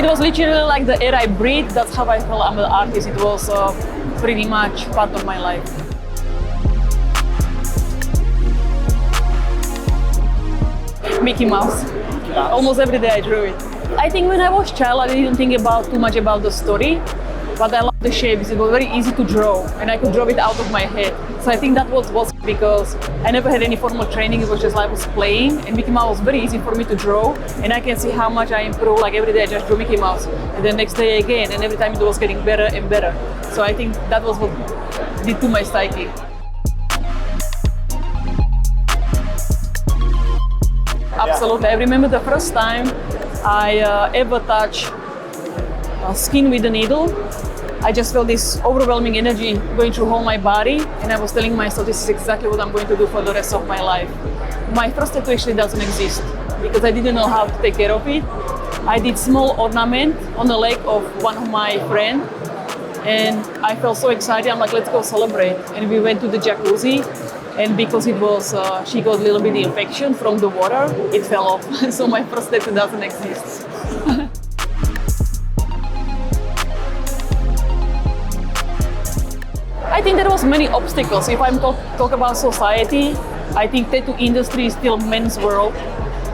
was literally like the air I breathe. That's how I felt I'm an artist. It was pretty much part of my life. Mickey Mouse. Almost every day I drew it. I think when I was a child, I didn't think too much about the story, but I loved the shapes. It was very easy to draw, and I could draw it out of my head. So I think that was because I never had any formal training. It was just like I was playing, and Mickey Mouse was very easy for me to draw, and I can see how much I improved. Like every day I just drew Mickey Mouse, and then next day again, and every time it was getting better and better. So I think that was what did to my psyche. Absolutely. I remember the first time I ever touched skin with a needle. I just felt this overwhelming energy going through all my body, and I was telling myself this is exactly what I'm going to do for the rest of my life. My first tattoo actually doesn't exist because I didn't know how to take care of it. I did small ornament on the leg of one of my friends, and I felt so excited. I'm like, let's go celebrate. And we went to the jacuzzi. And because it was, she got a little bit of infection from the water, it fell off. So my first tattoo doesn't exist. I think there was many obstacles. If I'm talk about society, I think tattoo industry is still men's world.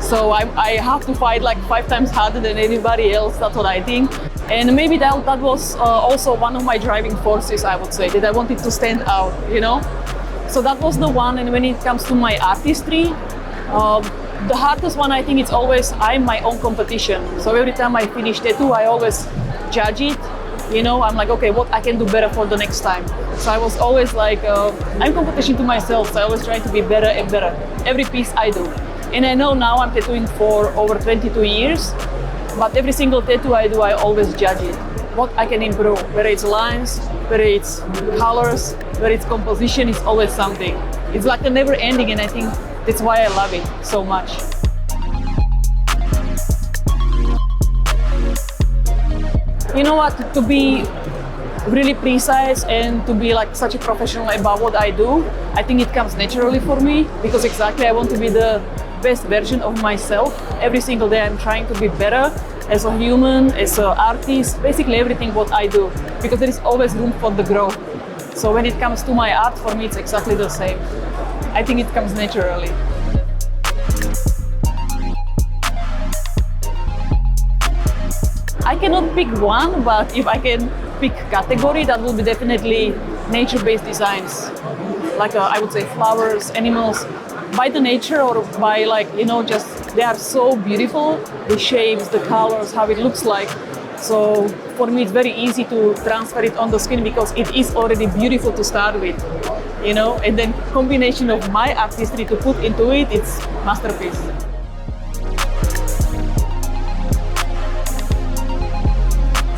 So I have to fight like 5 times harder than anybody else. That's what I think. And maybe that was also one of my driving forces, I would say, that I wanted to stand out, you know? So that was the one. And when it comes to my artistry, the hardest one, I think it's always I'm my own competition. So every time I finish tattoo, I always judge it. You know, I'm like, okay, what I can do better for the next time. So I was always like, I'm competition to myself. So I always try to be better and better. Every piece I do. And I know now I'm tattooing for over 22 years, but every single tattoo I do, I always judge it. What I can improve, whether it's lines, whether it's colors, whether it's composition, it's always something. It's like a never ending, and I think that's why I love it so much. You know what, to be really precise and to be like such a professional about what I do, I think it comes naturally for me because exactly I want to be the best version of myself. Every single day I'm trying to be better as a human, as an artist, basically everything what I do, because there is always room for the growth. So when it comes to my art, for me it's exactly the same. I think it comes naturally. I cannot pick one, but if I can pick category, that will be definitely nature-based designs. Like I would say flowers, animals, by the nature or by like, you know, just they are so beautiful, the shapes, the colors, how it looks like. So for me, it's very easy to transfer it on the skin because it is already beautiful to start with, you know, and then combination of my artistry to put into it, it's masterpiece.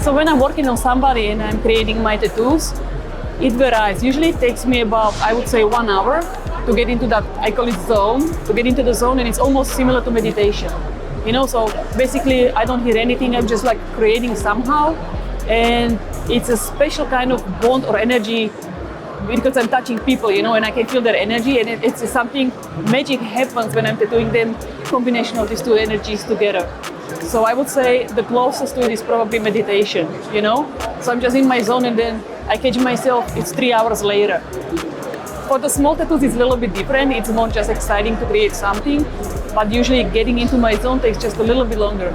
So when I'm working on somebody and I'm creating my tattoos, it varies. Usually it takes me about, I would say, 1 hour to get into that, I call it zone, to get into the zone, and it's almost similar to meditation. You know, so basically I don't hear anything, I'm just like creating somehow, and it's a special kind of bond or energy because I'm touching people, you know, and I can feel their energy, and it's something, magic happens when I'm tattooing them, combination of these two energies together. So I would say the closest to it is probably meditation, you know? So I'm just in my zone and then I catch myself, it's 3 hours later. For the small tattoos, it's a little bit different. It's not just exciting to create something, but usually getting into my zone takes just a little bit longer.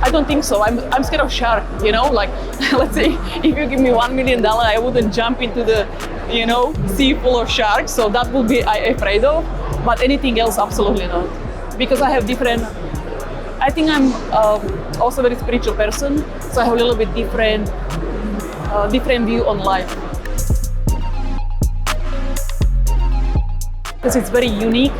I don't think so. I'm scared of shark, you know? Like, let's say if you give me $1 million, I wouldn't jump into the, you know, sea full of sharks. So that would be I'm afraid of. But anything else, absolutely not. Because I have different, I think I'm also a very spiritual person. So I have a little bit different view on life. Because it's very unique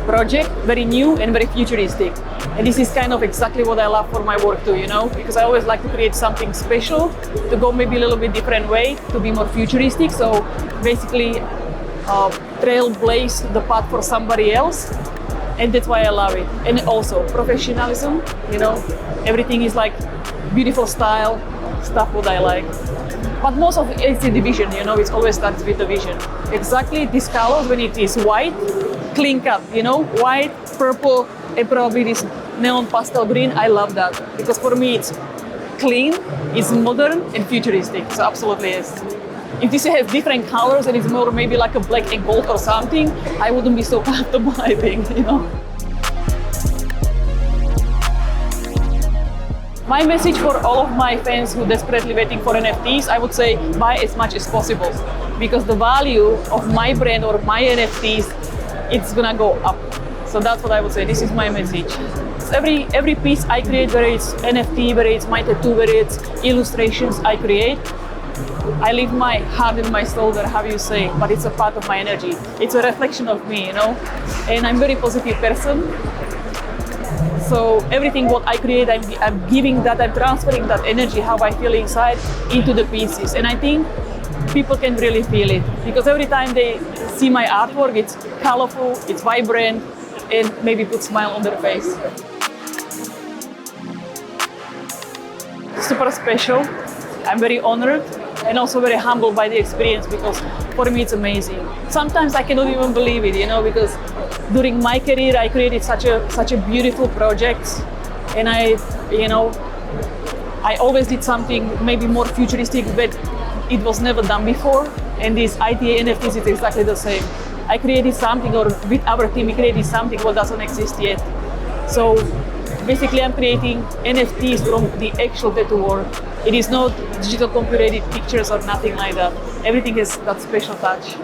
project, very new and very futuristic. And this is kind of exactly what I love for my work too, you know, because I always like to create something special, to go maybe a little bit different way, to be more futuristic. So basically trailblaze the path for somebody else. And that's why I love it. And also professionalism, you know, everything is like beautiful style, stuff what I like. But most of it's the vision, you know, it always starts with the vision. Exactly these colors, when it is white, clean cut, you know, white, purple and probably this neon pastel green. I love that because for me it's clean, it's modern and futuristic. So absolutely yes. If this has different colors and it's more maybe like a black and gold or something, I wouldn't be so comfortable, I think, you know. My message for all of my fans who are desperately waiting for NFTs, I would say buy as much as possible because the value of my brand or my NFTs, it's gonna go up. So that's what I would say. This is my message. Every piece I create, whether it's NFT, whether it's my tattoo, whether it's illustrations I create, I leave my heart and my soul there, how you say, but it's a part of my energy. It's a reflection of me, you know? And I'm a very positive person. So everything what I create, I'm giving that, I'm transferring that energy, how I feel inside, into the pieces. And I think people can really feel it because every time they see my artwork, it's colorful, it's vibrant, and maybe put a smile on their face. Super special. I'm very honored and also very humbled by the experience because for me it's amazing. Sometimes I cannot even believe it, you know, because during my career I created such a beautiful project, and I always did something maybe more futuristic, but it was never done before. And these ITA NFTs is exactly the same. I created something, or with our team we created something what doesn't exist yet. So basically I'm creating NFTs from the actual tattoo work. It is not digital computer edited pictures or nothing like that. Everything has that special touch.